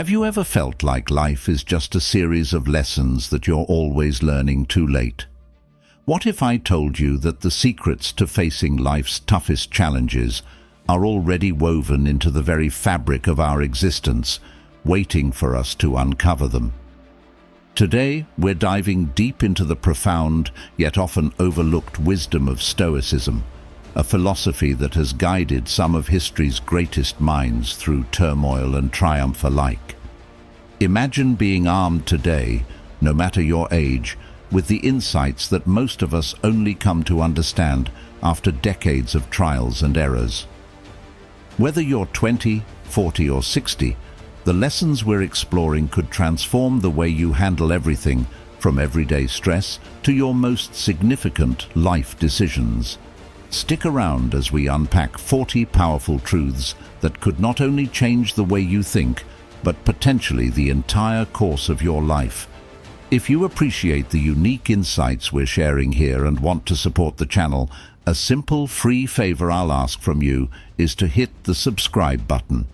Have you ever felt like life is just a series of lessons that you're always learning too late? What if I told you that the secrets to facing life's toughest challenges are already woven into the very fabric of our existence, waiting for us to uncover them? Today, we're diving deep into the profound, yet often overlooked wisdom of Stoicism, a philosophy that has guided some of history's greatest minds through turmoil and triumph alike. Imagine being armed today, no matter your age, with the insights that most of us only come to understand after decades of trials and errors. Whether you're 20, 40 or 60, the lessons we're exploring could transform the way you handle everything from everyday stress to your most significant life decisions. Stick around as we unpack 40 powerful truths that could not only change the way you think, but potentially the entire course of your life. If you appreciate the unique insights we're sharing here and want to support the channel, a simple free favor I'll ask from you is to hit the subscribe button.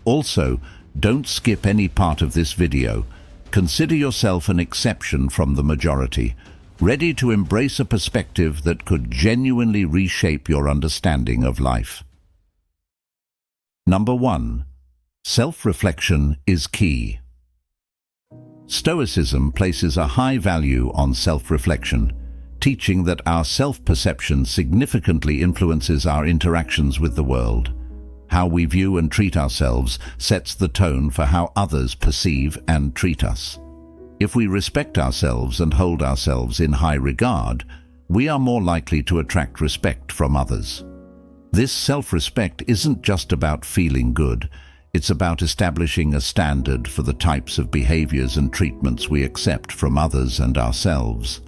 Also, don't skip any part of this video. Consider yourself an exception from the majority, ready to embrace a perspective that could genuinely reshape your understanding of life. Number 1. Self-reflection is key. Stoicism places a high value on self-reflection, teaching that our self-perception significantly influences our interactions with the world. How we view and treat ourselves sets the tone for how others perceive and treat us. If we respect ourselves and hold ourselves in high regard, we are more likely to attract respect from others. This self-respect isn't just about feeling good, it's about establishing a standard for the types of behaviors and treatments we accept from others and ourselves.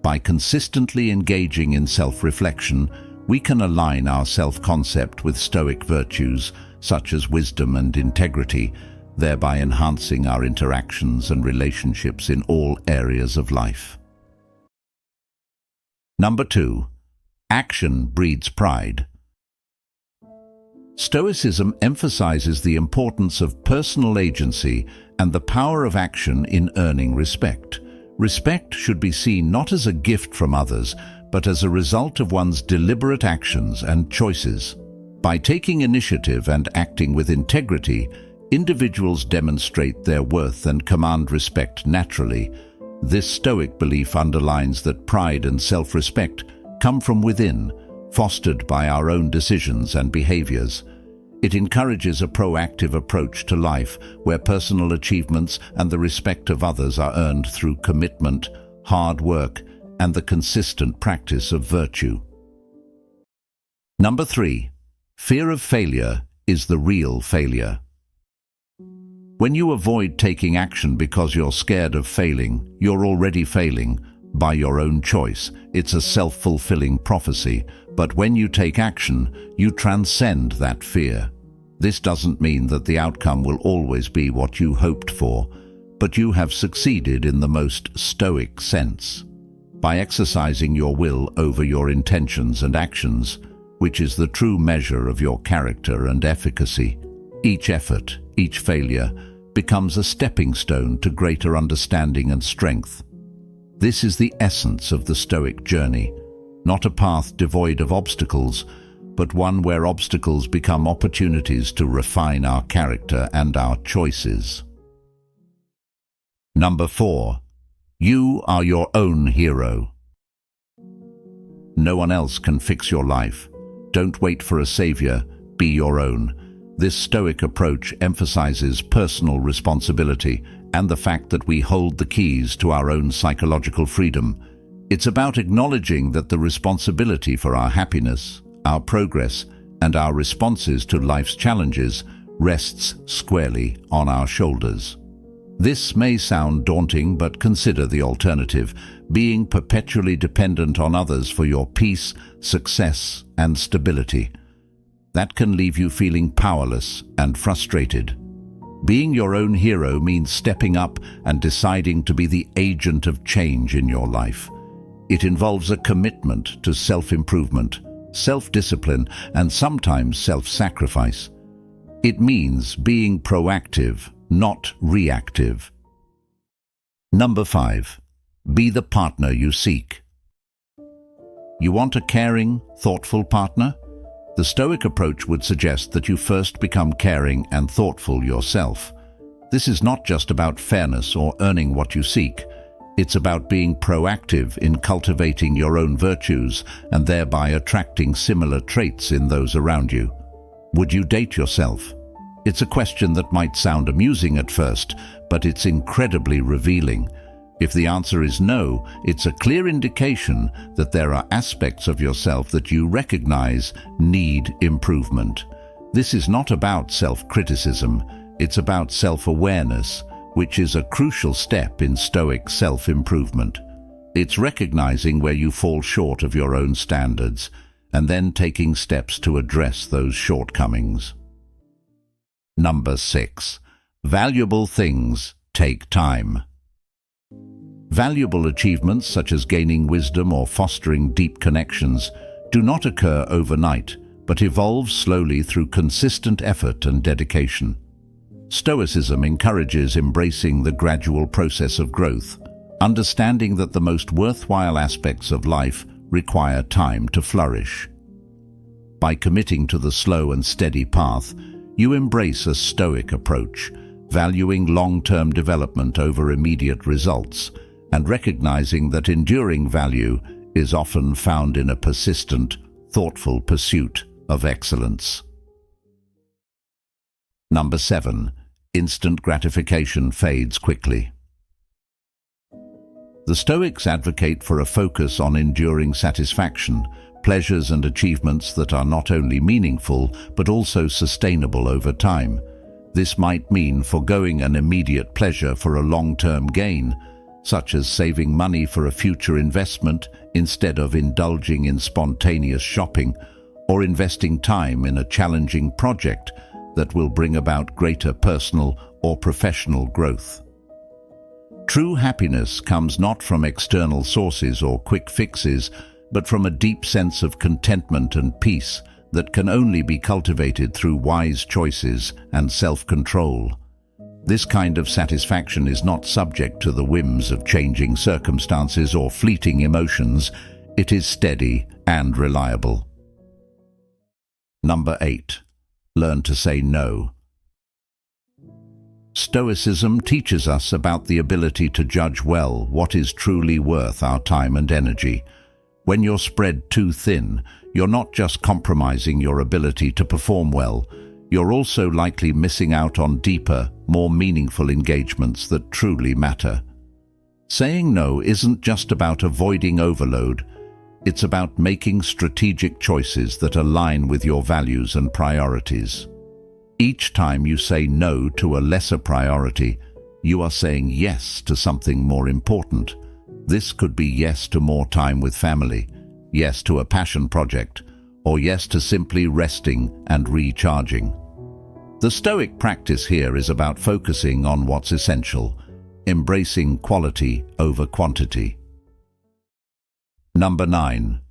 By consistently engaging in self-reflection, we can align our self-concept with Stoic virtues such as wisdom and integrity, thereby enhancing our interactions and relationships in all areas of life. Number 2. Action breeds pride. Stoicism emphasizes the importance of personal agency and the power of action in earning respect. Respect should be seen not as a gift from others, but as a result of one's deliberate actions and choices. By taking initiative and acting with integrity, individuals demonstrate their worth and command respect naturally. This Stoic belief underlines that pride and self-respect come from within, fostered by our own decisions and behaviors. It encourages a proactive approach to life, where personal achievements and the respect of others are earned through commitment, hard work, and the consistent practice of virtue. Number 3. Fear of failure is the real failure. When you avoid taking action because you're scared of failing, you're already failing by your own choice. It's a self-fulfilling prophecy, but when you take action, you transcend that fear. This doesn't mean that the outcome will always be what you hoped for, but you have succeeded in the most Stoic sense. By exercising your will over your intentions and actions, which is the true measure of your character and efficacy, each effort, each failure, becomes a stepping stone to greater understanding and strength. This is the essence of the Stoic journey, not a path devoid of obstacles, but one where obstacles become opportunities to refine our character and our choices. Number 4. You are your own hero. No one else can fix your life. Don't wait for a savior, be your own. This Stoic approach emphasizes personal responsibility and the fact that we hold the keys to our own psychological freedom. It's about acknowledging that the responsibility for our happiness, our progress, and our responses to life's challenges rests squarely on our shoulders. This may sound daunting, but consider the alternative: being perpetually dependent on others for your peace, success, and stability. That can leave you feeling powerless and frustrated. Being your own hero means stepping up and deciding to be the agent of change in your life. It involves a commitment to self-improvement, self-discipline, and sometimes self-sacrifice. It means being proactive, not reactive. Number 5. Be the partner you seek. You want a caring, thoughtful partner? The Stoic approach would suggest that you first become caring and thoughtful yourself. This is not just about fairness or earning what you seek. It's about being proactive in cultivating your own virtues and thereby attracting similar traits in those around you. Would you date yourself? It's a question that might sound amusing at first, but it's incredibly revealing. If the answer is no, it's a clear indication that there are aspects of yourself that you recognize need improvement. This is not about self-criticism, it's about self-awareness, which is a crucial step in Stoic self-improvement. It's recognizing where you fall short of your own standards, and then taking steps to address those shortcomings. Number 6. Valuable things take time. Valuable achievements such as gaining wisdom or fostering deep connections do not occur overnight, but evolve slowly through consistent effort and dedication. Stoicism encourages embracing the gradual process of growth, understanding that the most worthwhile aspects of life require time to flourish. By committing to the slow and steady path, you embrace a Stoic approach, valuing long-term development over immediate results, and recognizing that enduring value is often found in a persistent, thoughtful pursuit of excellence. Number 7. Instant gratification fades quickly. The Stoics advocate for a focus on enduring satisfaction, pleasures and achievements that are not only meaningful but also sustainable over time. This might mean forgoing an immediate pleasure for a long-term gain, such as saving money for a future investment instead of indulging in spontaneous shopping, or investing time in a challenging project that will bring about greater personal or professional growth. True happiness comes not from external sources or quick fixes, but from a deep sense of contentment and peace that can only be cultivated through wise choices and self-control. This kind of satisfaction is not subject to the whims of changing circumstances or fleeting emotions. It is steady and reliable. Number 8. Learn to say no. Stoicism teaches us about the ability to judge well what is truly worth our time and energy. When you're spread too thin, you're not just compromising your ability to perform well, you're also likely missing out on deeper, more meaningful engagements that truly matter. Saying no isn't just about avoiding overload, it's about making strategic choices that align with your values and priorities. Each time you say no to a lesser priority, you are saying yes to something more important. This could be yes to more time with family, yes to a passion project, or yes to simply resting and recharging. The Stoic practice here is about focusing on what's essential, embracing quality over quantity. Number 9.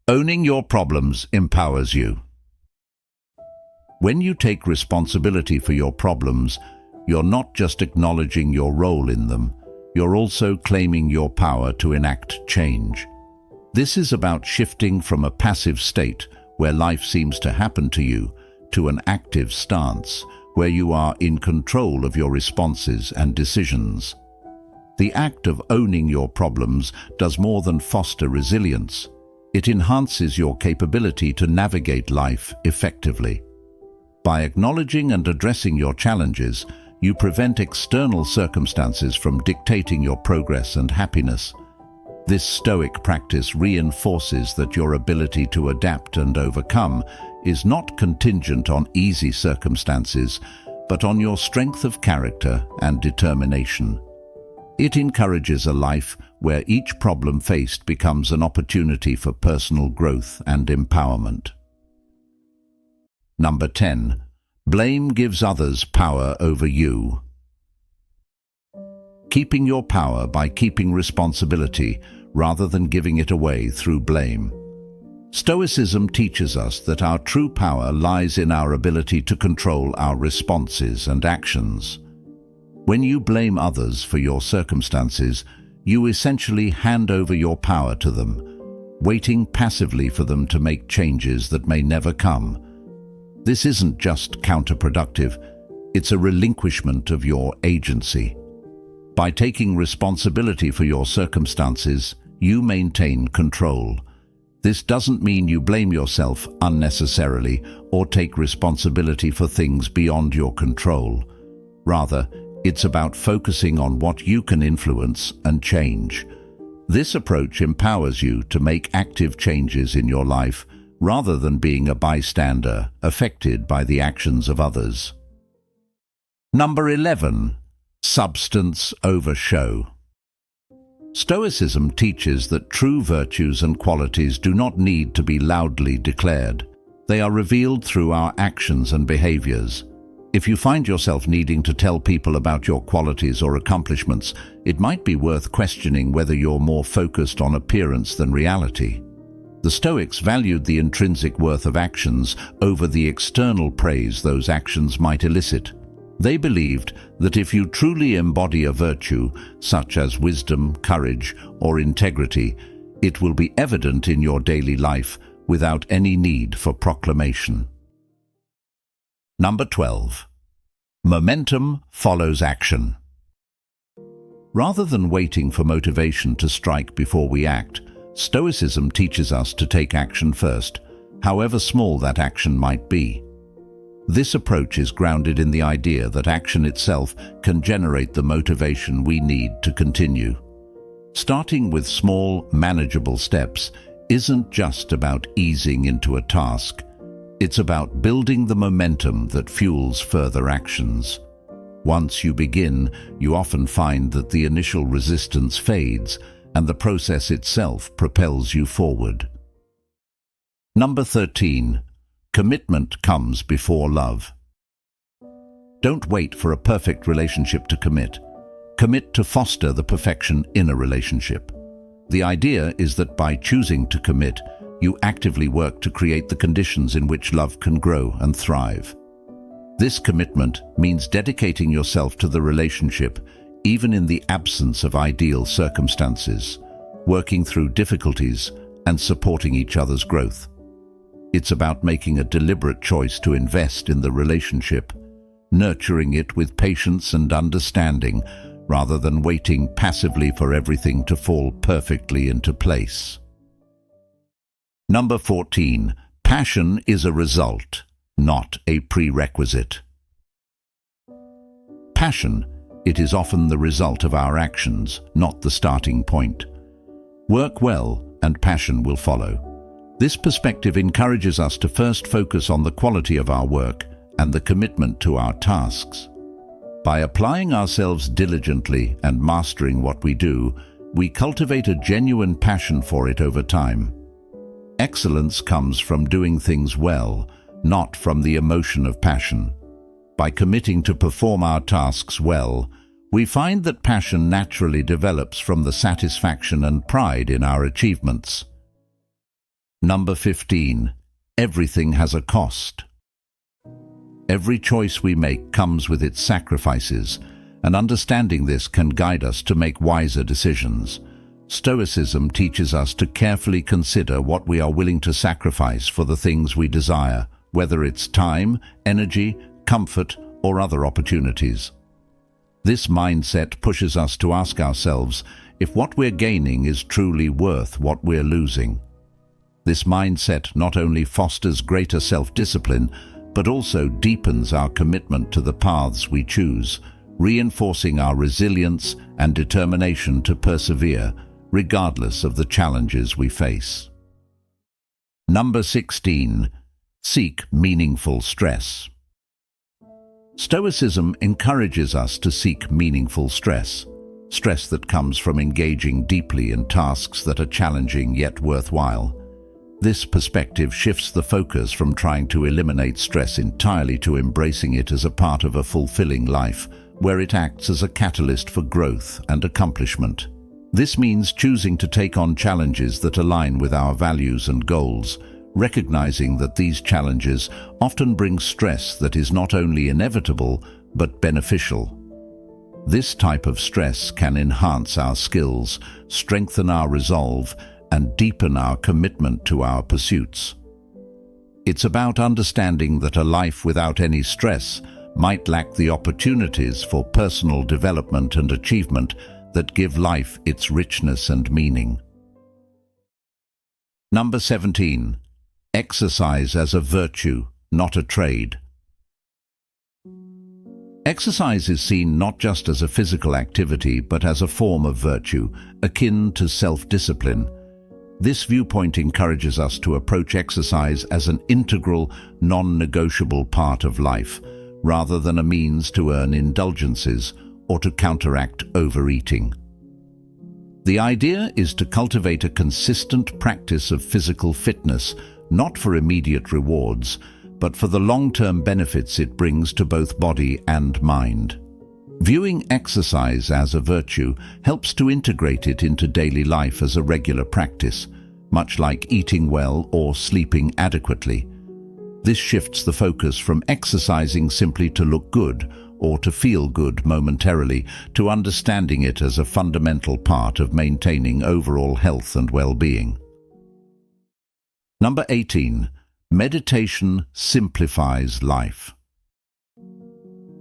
Owning your problems empowers you. When you take responsibility for your problems, you're not just acknowledging your role in them, you're also claiming your power to enact change. This is about shifting from a passive state, where life seems to happen to you, to an active stance, where you are in control of your responses and decisions. The act of owning your problems does more than foster resilience. It enhances your capability to navigate life effectively. By acknowledging and addressing your challenges, you prevent external circumstances from dictating your progress and happiness. This Stoic practice reinforces that your ability to adapt and overcome is not contingent on easy circumstances, but on your strength of character and determination. It encourages a life where each problem faced becomes an opportunity for personal growth and empowerment. Number 10. Blame gives others power over you. Keeping your power by keeping responsibility rather than giving it away through blame. Stoicism teaches us that our true power lies in our ability to control our responses and actions. When you blame others for your circumstances, you essentially hand over your power to them, waiting passively for them to make changes that may never come. This isn't just counterproductive, it's a relinquishment of your agency. By taking responsibility for your circumstances, you maintain control. This doesn't mean you blame yourself unnecessarily or take responsibility for things beyond your control. Rather, it's about focusing on what you can influence and change. This approach empowers you to make active changes in your life rather than being a bystander affected by the actions of others. Number 11. Substance over show. Stoicism teaches that true virtues and qualities do not need to be loudly declared. They are revealed through our actions and behaviors. If you find yourself needing to tell people about your qualities or accomplishments, it might be worth questioning whether you're more focused on appearance than reality. The Stoics valued the intrinsic worth of actions over the external praise those actions might elicit. They believed that if you truly embody a virtue, such as wisdom, courage, or integrity, it will be evident in your daily life without any need for proclamation. Number 12. Momentum follows action. Rather than waiting for motivation to strike before we act, Stoicism teaches us to take action first, however small that action might be. This approach is grounded in the idea that action itself can generate the motivation we need to continue. Starting with small, manageable steps isn't just about easing into a task. It's about building the momentum that fuels further actions. Once you begin, you often find that the initial resistance fades and the process itself propels you forward. Number 13. Commitment comes before love. Don't wait for a perfect relationship to commit. Commit to foster the perfection in a relationship. The idea is that by choosing to commit, you actively work to create the conditions in which love can grow and thrive. This commitment means dedicating yourself to the relationship, even in the absence of ideal circumstances, working through difficulties and supporting each other's growth. It's about making a deliberate choice to invest in the relationship, nurturing it with patience and understanding, rather than waiting passively for everything to fall perfectly into place. Number 14. Passion is a result, not a prerequisite. Passion, it is often the result of our actions, not the starting point. Work well, and passion will follow. This perspective encourages us to first focus on the quality of our work and the commitment to our tasks. By applying ourselves diligently and mastering what we do, we cultivate a genuine passion for it over time. Excellence comes from doing things well, not from the emotion of passion. By committing to perform our tasks well, we find that passion naturally develops from the satisfaction and pride in our achievements. Number 15. Everything has a cost. Every choice we make comes with its sacrifices, and understanding this can guide us to make wiser decisions. Stoicism teaches us to carefully consider what we are willing to sacrifice for the things we desire, whether it's time, energy, comfort, or other opportunities. This mindset pushes us to ask ourselves if what we're gaining is truly worth what we're losing. This mindset not only fosters greater self-discipline, but also deepens our commitment to the paths we choose, reinforcing our resilience and determination to persevere, regardless of the challenges we face. Number 16. Seek meaningful stress. Stoicism encourages us to seek meaningful stress that comes from engaging deeply in tasks that are challenging yet worthwhile. This perspective shifts the focus from trying to eliminate stress entirely to embracing it as a part of a fulfilling life, where it acts as a catalyst for growth and accomplishment. This means choosing to take on challenges that align with our values and goals, recognizing that these challenges often bring stress that is not only inevitable but beneficial. This type of stress can enhance our skills, strengthen our resolve, and deepen our commitment to our pursuits. It's about understanding that a life without any stress might lack the opportunities for personal development and achievement that give life its richness and meaning. Number 17. Exercise as a virtue, not a trade. Exercise is seen not just as a physical activity, but as a form of virtue, akin to self-discipline. This viewpoint encourages us to approach exercise as an integral, non-negotiable part of life, rather than a means to earn indulgences or to counteract overeating. The idea is to cultivate a consistent practice of physical fitness, not for immediate rewards, but for the long-term benefits it brings to both body and mind. Viewing exercise as a virtue helps to integrate it into daily life as a regular practice, much like eating well or sleeping adequately. This shifts the focus from exercising simply to look good or to feel good momentarily to understanding it as a fundamental part of maintaining overall health and well-being. Number 18. Meditation simplifies life.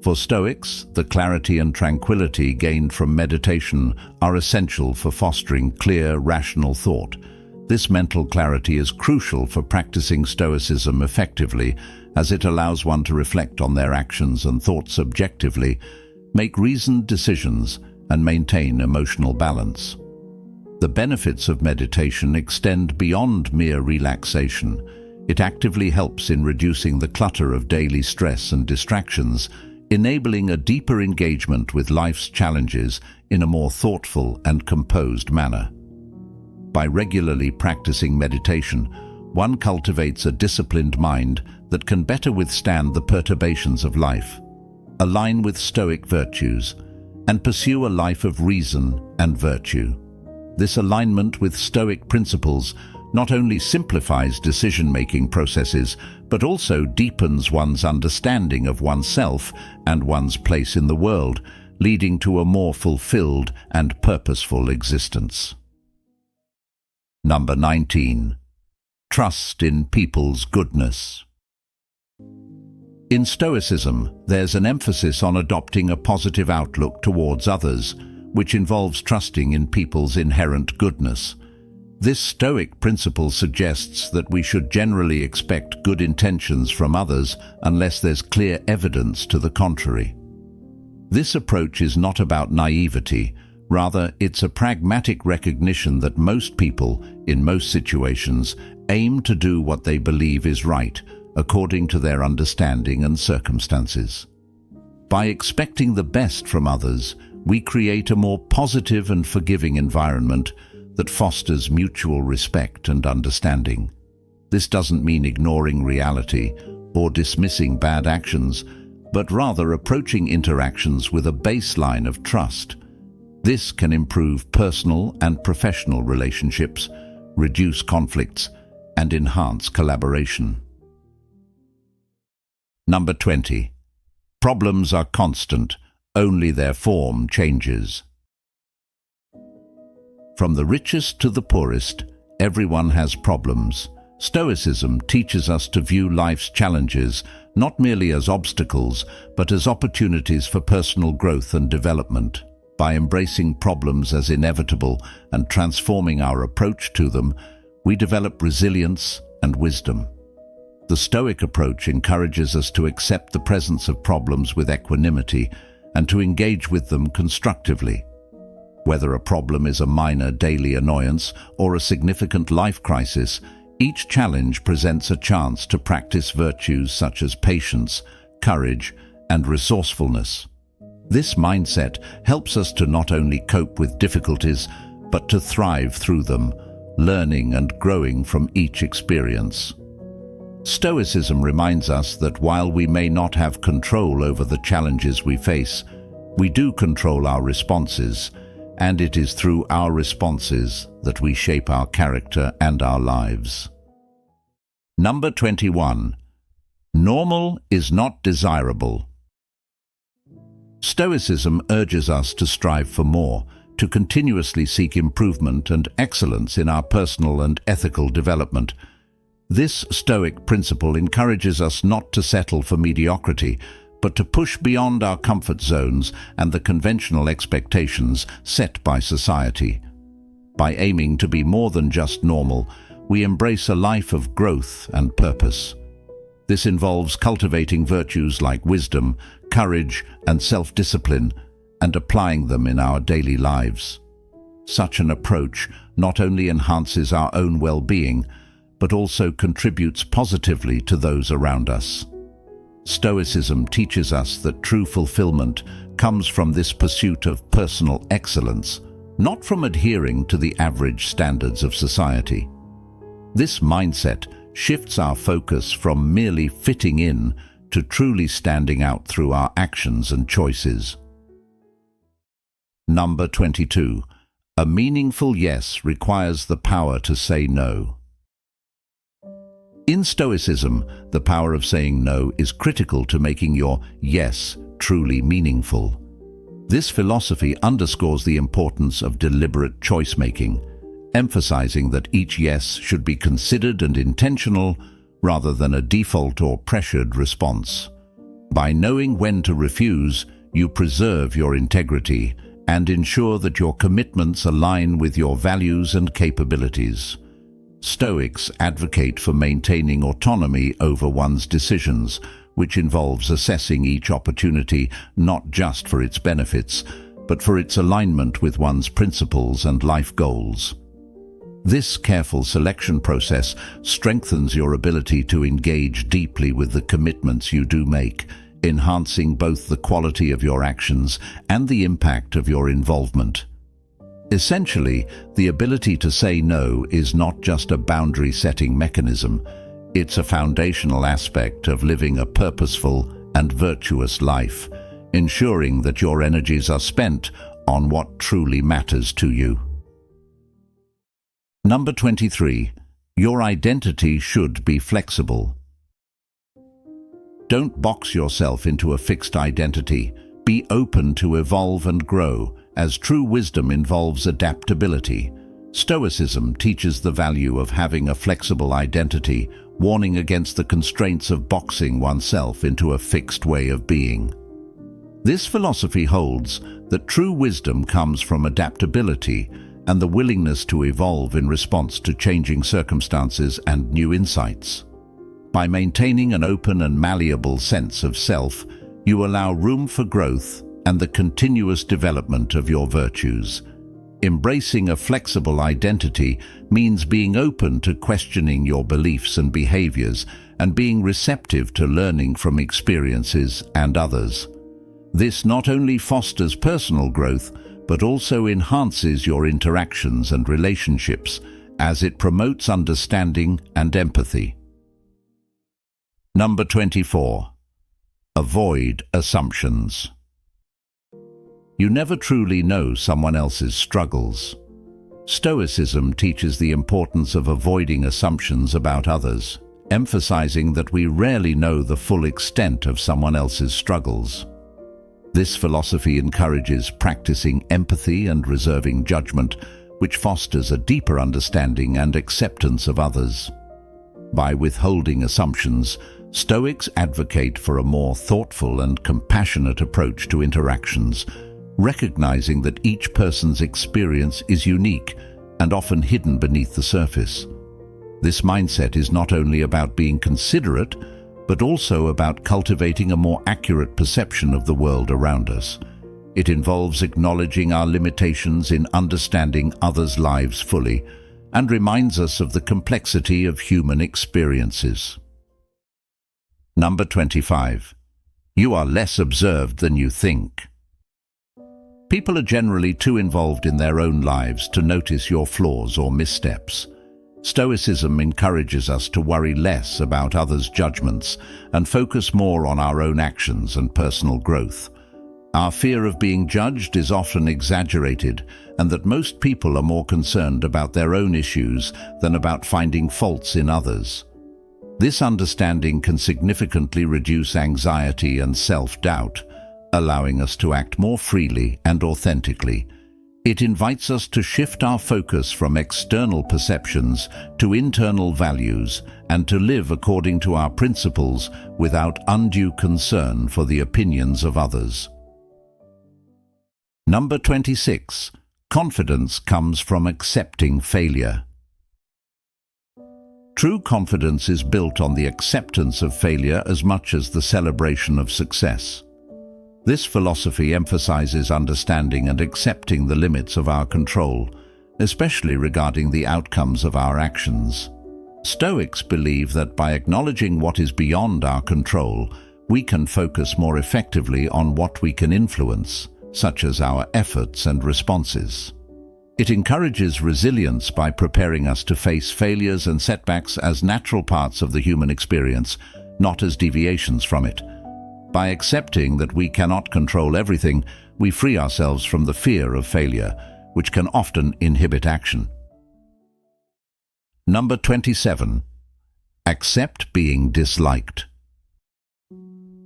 For Stoics, the clarity and tranquility gained from meditation are essential for fostering clear, rational thought. This mental clarity is crucial for practicing Stoicism effectively, as it allows one to reflect on their actions and thoughts objectively, make reasoned decisions, and maintain emotional balance. The benefits of meditation extend beyond mere relaxation. It actively helps in reducing the clutter of daily stress and distractions, enabling a deeper engagement with life's challenges in a more thoughtful and composed manner. By regularly practicing meditation, one cultivates a disciplined mind that can better withstand the perturbations of life, align with Stoic virtues, and pursue a life of reason and virtue. This alignment with Stoic principles not only simplifies decision-making processes, but also deepens one's understanding of oneself and one's place in the world, leading to a more fulfilled and purposeful existence. Number 19. Trust in people's goodness. In Stoicism, there's an emphasis on adopting a positive outlook towards others, which involves trusting in people's inherent goodness. This Stoic principle suggests that we should generally expect good intentions from others unless there's clear evidence to the contrary. This approach is not about naivety. Rather, it's a pragmatic recognition that most people, in most situations, aim to do what they believe is right, according to their understanding and circumstances. By expecting the best from others, we create a more positive and forgiving environment that fosters mutual respect and understanding. This doesn't mean ignoring reality or dismissing bad actions, but rather approaching interactions with a baseline of trust. This can improve personal and professional relationships, reduce conflicts, and enhance collaboration. Number 20. Problems are constant, only their form changes. From the richest to the poorest, everyone has problems. Stoicism teaches us to view life's challenges not merely as obstacles, but as opportunities for personal growth and development. By embracing problems as inevitable and transforming our approach to them, we develop resilience and wisdom. The Stoic approach encourages us to accept the presence of problems with equanimity and to engage with them constructively. Whether a problem is a minor daily annoyance or a significant life crisis, each challenge presents a chance to practice virtues such as patience, courage, and resourcefulness. This mindset helps us to not only cope with difficulties, but to thrive through them, learning and growing from each experience. Stoicism reminds us that while we may not have control over the challenges we face, we do control our responses, and it is through our responses that we shape our character and our lives. Number 21. Normal is not desirable. Stoicism urges us to strive for more, to continuously seek improvement and excellence in our personal and ethical development. This Stoic principle encourages us not to settle for mediocrity, but to push beyond our comfort zones and the conventional expectations set by society. By aiming to be more than just normal, we embrace a life of growth and purpose. This involves cultivating virtues like wisdom, courage, and self-discipline, and applying them in our daily lives. Such an approach not only enhances our own well-being, but also contributes positively to those around us. Stoicism teaches us that true fulfillment comes from this pursuit of personal excellence, not from adhering to the average standards of society. This mindset shifts our focus from merely fitting in to truly standing out through our actions and choices. Number 22. A meaningful yes requires the power to say no. In Stoicism, the power of saying no is critical to making your yes truly meaningful. This philosophy underscores the importance of deliberate choice-making, emphasizing that each yes should be considered and intentional rather than a default or pressured response. By knowing when to refuse, you preserve your integrity and ensure that your commitments align with your values and capabilities. Stoics advocate for maintaining autonomy over one's decisions, which involves assessing each opportunity not just for its benefits, but for its alignment with one's principles and life goals. This careful selection process strengthens your ability to engage deeply with the commitments you do make, enhancing both the quality of your actions and the impact of your involvement. Essentially, the ability to say no is not just a boundary-setting mechanism. It's a foundational aspect of living a purposeful and virtuous life, ensuring that your energies are spent on what truly matters to you. Number 23. Your identity should be flexible. Don't box yourself into a fixed identity. Be open to evolve and grow, as true wisdom involves adaptability. Stoicism teaches the value of having a flexible identity, warning against the constraints of boxing oneself into a fixed way of being. This philosophy holds that true wisdom comes from adaptability and the willingness to evolve in response to changing circumstances and new insights. By maintaining an open and malleable sense of self, you allow room for growth and the continuous development of your virtues. Embracing a flexible identity means being open to questioning your beliefs and behaviors and being receptive to learning from experiences and others. This not only fosters personal growth, but also enhances your interactions and relationships as it promotes understanding and empathy. Number 24. Avoid assumptions. You never truly know someone else's struggles. Stoicism teaches the importance of avoiding assumptions about others, emphasizing that we rarely know the full extent of someone else's struggles. This philosophy encourages practicing empathy and reserving judgment, which fosters a deeper understanding and acceptance of others. By withholding assumptions, Stoics advocate for a more thoughtful and compassionate approach to interactions, recognizing that each person's experience is unique and often hidden beneath the surface. This mindset is not only about being considerate, but also about cultivating a more accurate perception of the world around us. It involves acknowledging our limitations in understanding others' lives fully, and reminds us of the complexity of human experiences. Number 25. You are less observed than you think. People are generally too involved in their own lives to notice your flaws or missteps. Stoicism encourages us to worry less about others' judgments and focus more on our own actions and personal growth. Our fear of being judged is often exaggerated, and that most people are more concerned about their own issues than about finding faults in others. This understanding can significantly reduce anxiety and self-doubt, allowing us to act more freely and authentically. It invites us to shift our focus from external perceptions to internal values and to live according to our principles without undue concern for the opinions of others. Number 26. Confidence comes from accepting failure. True confidence is built on the acceptance of failure as much as the celebration of success. This philosophy emphasizes understanding and accepting the limits of our control, especially regarding the outcomes of our actions. Stoics believe that by acknowledging what is beyond our control, we can focus more effectively on what we can influence, such as our efforts and responses. It encourages resilience by preparing us to face failures and setbacks as natural parts of the human experience, not as deviations from it. By accepting that we cannot control everything, we free ourselves from the fear of failure, which can often inhibit action. Number 27. Accept being disliked.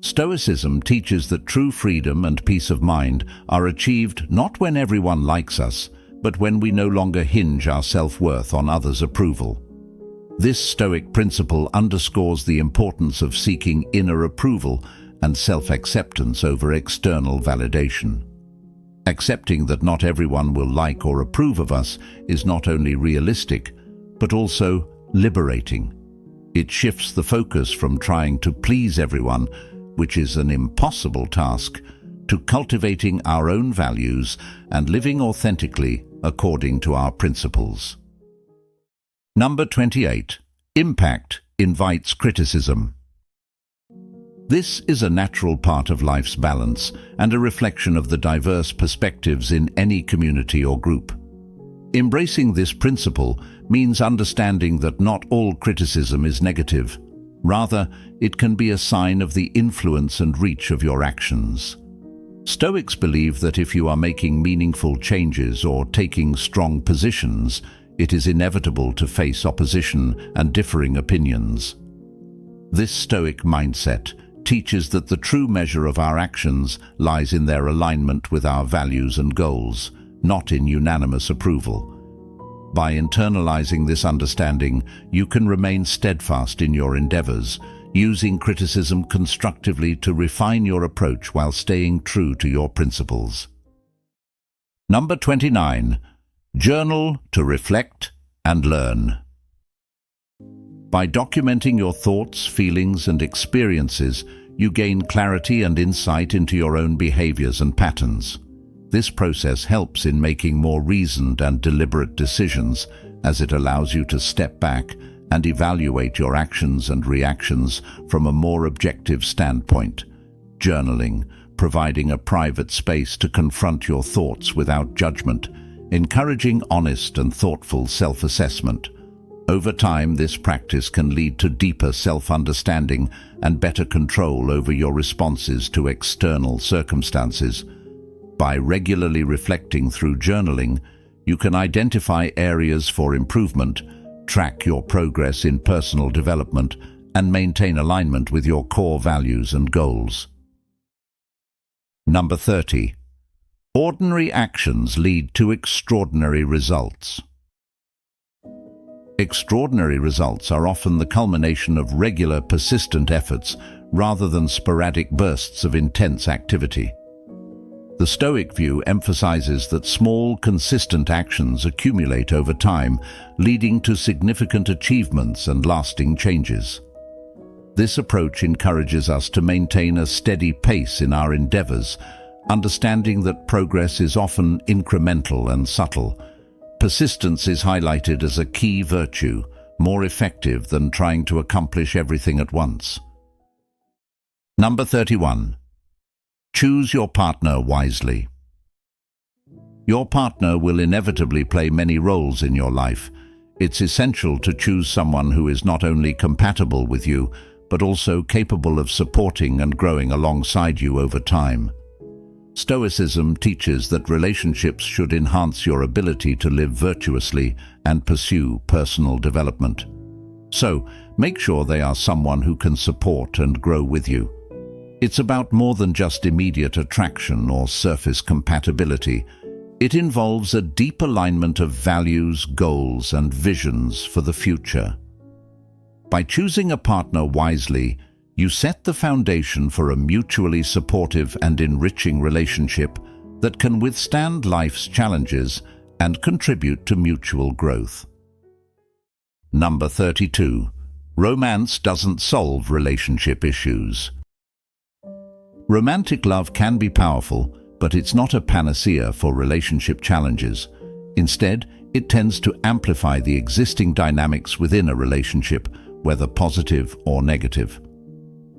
Stoicism teaches that true freedom and peace of mind are achieved not when everyone likes us, but when we no longer hinge our self-worth on others' approval. This Stoic principle underscores the importance of seeking inner approval and self-acceptance over external validation. Accepting that not everyone will like or approve of us is not only realistic, but also liberating. It shifts the focus from trying to please everyone, which is an impossible task, to cultivating our own values and living authentically according to our principles. Number 28. Impact invites criticism. This is a natural part of life's balance and a reflection of the diverse perspectives in any community or group. Embracing this principle means understanding that not all criticism is negative. Rather, it can be a sign of the influence and reach of your actions. Stoics believe that if you are making meaningful changes or taking strong positions, it is inevitable to face opposition and differing opinions. This Stoic mindset teaches that the true measure of our actions lies in their alignment with our values and goals, not in unanimous approval. By internalizing this understanding, you can remain steadfast in your endeavors, using criticism constructively to refine your approach while staying true to your principles. Number 29. Journal to reflect and learn. By documenting your thoughts, feelings, and experiences, you gain clarity and insight into your own behaviors and patterns. This process helps in making more reasoned and deliberate decisions, as it allows you to step back and evaluate your actions and reactions from a more objective standpoint. Journaling, providing a private space to confront your thoughts without judgment, encouraging honest and thoughtful self-assessment. Over time, this practice can lead to deeper self-understanding and better control over your responses to external circumstances. By regularly reflecting through journaling, you can identify areas for improvement, track your progress in personal development, and maintain alignment with your core values and goals. Number 30. Ordinary actions lead to extraordinary results. Extraordinary results are often the culmination of regular, persistent efforts rather than sporadic bursts of intense activity. The Stoic view emphasizes that small, consistent actions accumulate over time, leading to significant achievements and lasting changes. This approach encourages us to maintain a steady pace in our endeavors, understanding that progress is often incremental and subtle. Persistence is highlighted as a key virtue, more effective than trying to accomplish everything at once. Number 31. Choose your partner wisely. Your partner will inevitably play many roles in your life. It's essential to choose someone who is not only compatible with you, but also capable of supporting and growing alongside you over time. Stoicism teaches that relationships should enhance your ability to live virtuously and pursue personal development. So, make sure they are someone who can support and grow with you. It's about more than just immediate attraction or surface compatibility. It involves a deep alignment of values, goals, and visions for the future. By choosing a partner wisely, you set the foundation for a mutually supportive and enriching relationship that can withstand life's challenges and contribute to mutual growth. Number 32. Romance doesn't solve relationship issues. Romantic love can be powerful, but it's not a panacea for relationship challenges. Instead, it tends to amplify the existing dynamics within a relationship, whether positive or negative.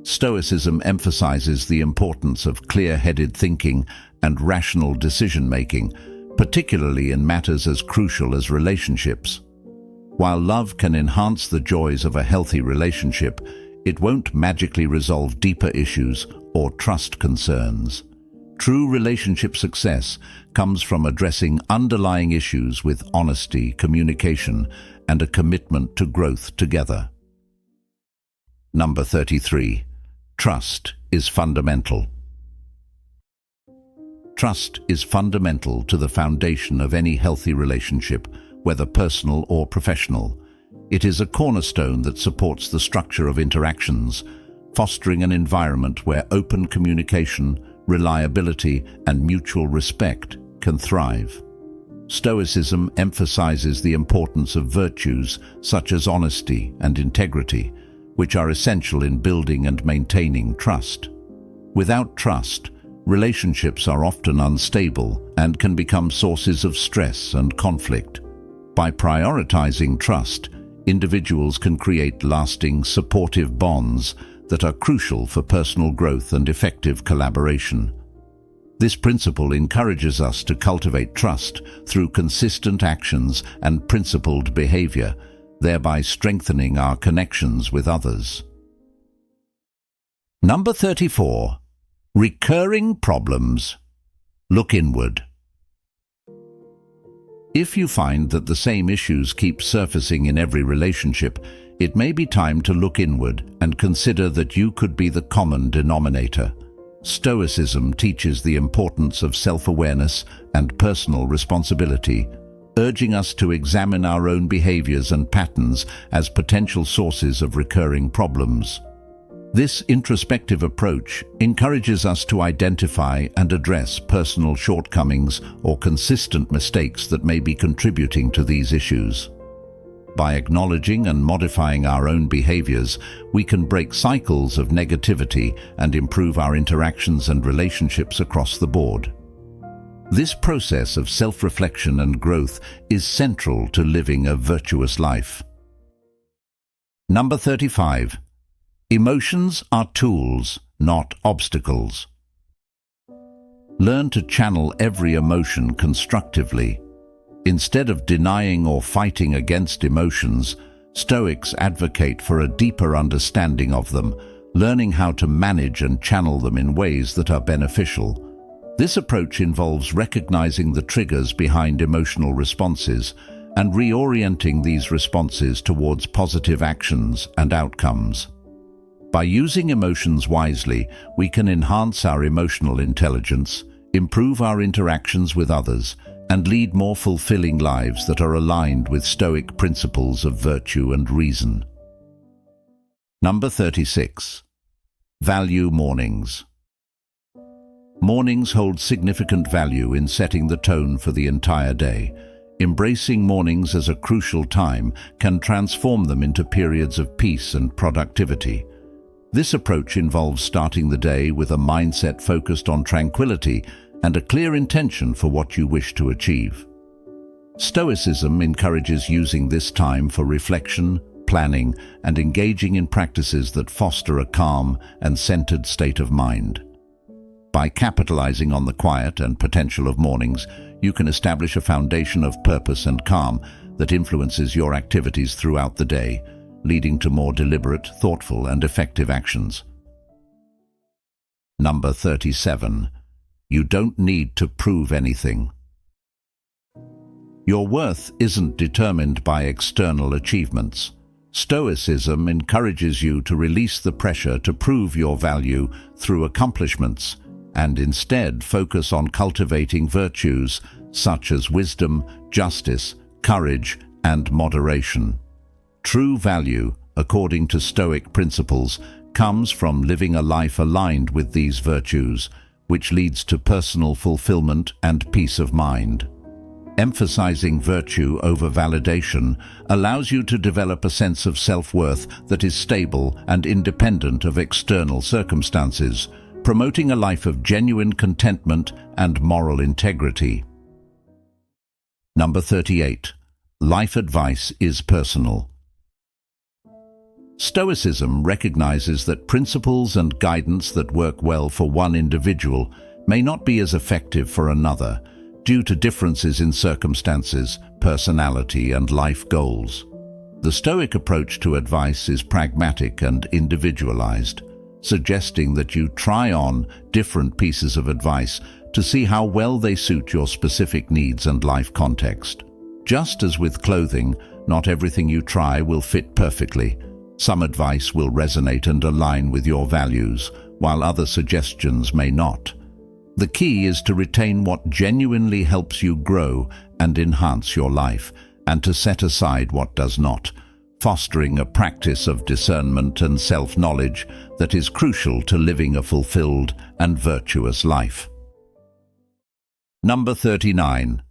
Stoicism emphasizes the importance of clear-headed thinking and rational decision-making, particularly in matters as crucial as relationships. While love can enhance the joys of a healthy relationship, it won't magically resolve deeper issues or trust concerns. True relationship success comes from addressing underlying issues with honesty, communication, and a commitment to growth together. Number 33. Trust is fundamental. Trust is fundamental to the foundation of any healthy relationship, whether personal or professional. It is a cornerstone that supports the structure of interactions, fostering an environment where open communication, reliability, and mutual respect can thrive. Stoicism emphasizes the importance of virtues such as honesty and integrity, which are essential in building and maintaining trust. Without trust, relationships are often unstable and can become sources of stress and conflict. By prioritizing trust, individuals can create lasting, supportive bonds that are crucial for personal growth and effective collaboration. This principle encourages us to cultivate trust through consistent actions and principled behavior, thereby strengthening our connections with others. Number 34. Recurring problems. Look inward. If you find that the same issues keep surfacing in every relationship, it may be time to look inward and consider that you could be the common denominator. Stoicism teaches the importance of self-awareness and personal responsibility, urging us to examine our own behaviors and patterns as potential sources of recurring problems. This introspective approach encourages us to identify and address personal shortcomings or consistent mistakes that may be contributing to these issues. By acknowledging and modifying our own behaviors, we can break cycles of negativity and improve our interactions and relationships across the board. This process of self-reflection and growth is central to living a virtuous life. Number 35. Emotions are tools, not obstacles. Learn to channel every emotion constructively. Instead of denying or fighting against emotions, Stoics advocate for a deeper understanding of them, learning how to manage and channel them in ways that are beneficial. This approach involves recognizing the triggers behind emotional responses and reorienting these responses towards positive actions and outcomes. By using emotions wisely, we can enhance our emotional intelligence, improve our interactions with others, and lead more fulfilling lives that are aligned with Stoic principles of virtue and reason. Number 36. Value mornings. Mornings hold significant value in setting the tone for the entire day. Embracing mornings as a crucial time can transform them into periods of peace and productivity. This approach involves starting the day with a mindset focused on tranquility and a clear intention for what you wish to achieve. Stoicism encourages using this time for reflection, planning, and engaging in practices that foster a calm and centered state of mind. By capitalizing on the quiet and potential of mornings, you can establish a foundation of purpose and calm that influences your activities throughout the day, leading to more deliberate, thoughtful, and effective actions. Number 37. You don't need to prove anything. Your worth isn't determined by external achievements. Stoicism encourages you to release the pressure to prove your value through accomplishments and instead focus on cultivating virtues such as wisdom, justice, courage, and moderation. True value, according to Stoic principles, comes from living a life aligned with these virtues, which leads to personal fulfillment and peace of mind. Emphasizing virtue over validation allows you to develop a sense of self-worth that is stable and independent of external circumstances, promoting a life of genuine contentment and moral integrity. Number 38. Life advice is personal. Stoicism recognizes that principles and guidance that work well for one individual may not be as effective for another, due to differences in circumstances, personality, and life goals. The Stoic approach to advice is pragmatic and individualized, suggesting that you try on different pieces of advice to see how well they suit your specific needs and life context. Just as with clothing, not everything you try will fit perfectly. Some advice will resonate and align with your values, while other suggestions may not. The key is to retain what genuinely helps you grow and enhance your life, and to set aside what does not, fostering a practice of discernment and self-knowledge that is crucial to living a fulfilled and virtuous life. Number 39.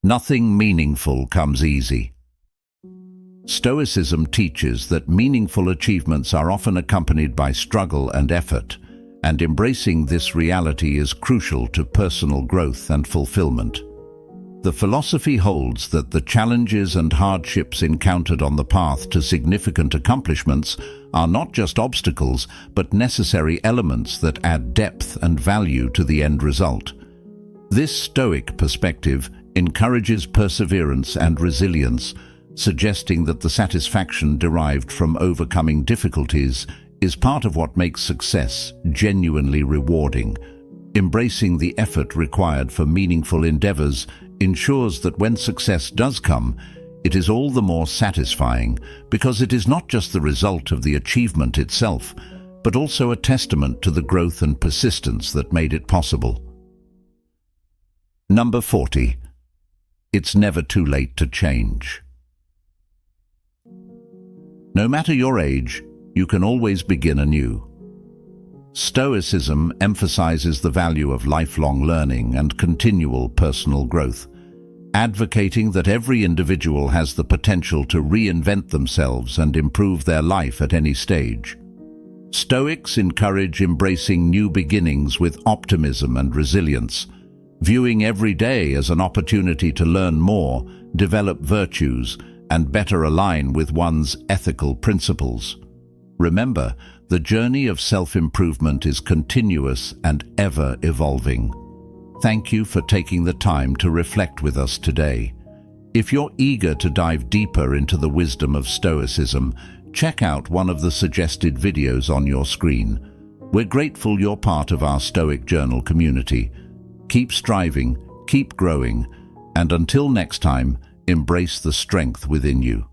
Nothing meaningful comes easy. Stoicism teaches that meaningful achievements are often accompanied by struggle and effort, and embracing this reality is crucial to personal growth and fulfillment. The philosophy holds that the challenges and hardships encountered on the path to significant accomplishments are not just obstacles, but necessary elements that add depth and value to the end result. This Stoic perspective encourages perseverance and resilience, suggesting that the satisfaction derived from overcoming difficulties is part of what makes success genuinely rewarding. Embracing the effort required for meaningful endeavors ensures that when success does come, it is all the more satisfying because it is not just the result of the achievement itself, but also a testament to the growth and persistence that made it possible. Number 40. It's never too late to change. No matter your age, you can always begin anew. Stoicism emphasizes the value of lifelong learning and continual personal growth, advocating that every individual has the potential to reinvent themselves and improve their life at any stage. Stoics encourage embracing new beginnings with optimism and resilience, viewing every day as an opportunity to learn more, develop virtues, and better align with one's ethical principles. Remember, the journey of self-improvement is continuous and ever-evolving. Thank you for taking the time to reflect with us today. If you're eager to dive deeper into the wisdom of Stoicism, check out one of the suggested videos on your screen. We're grateful you're part of our Stoic Journal community. Keep striving, keep growing, and until next time, embrace the strength within you.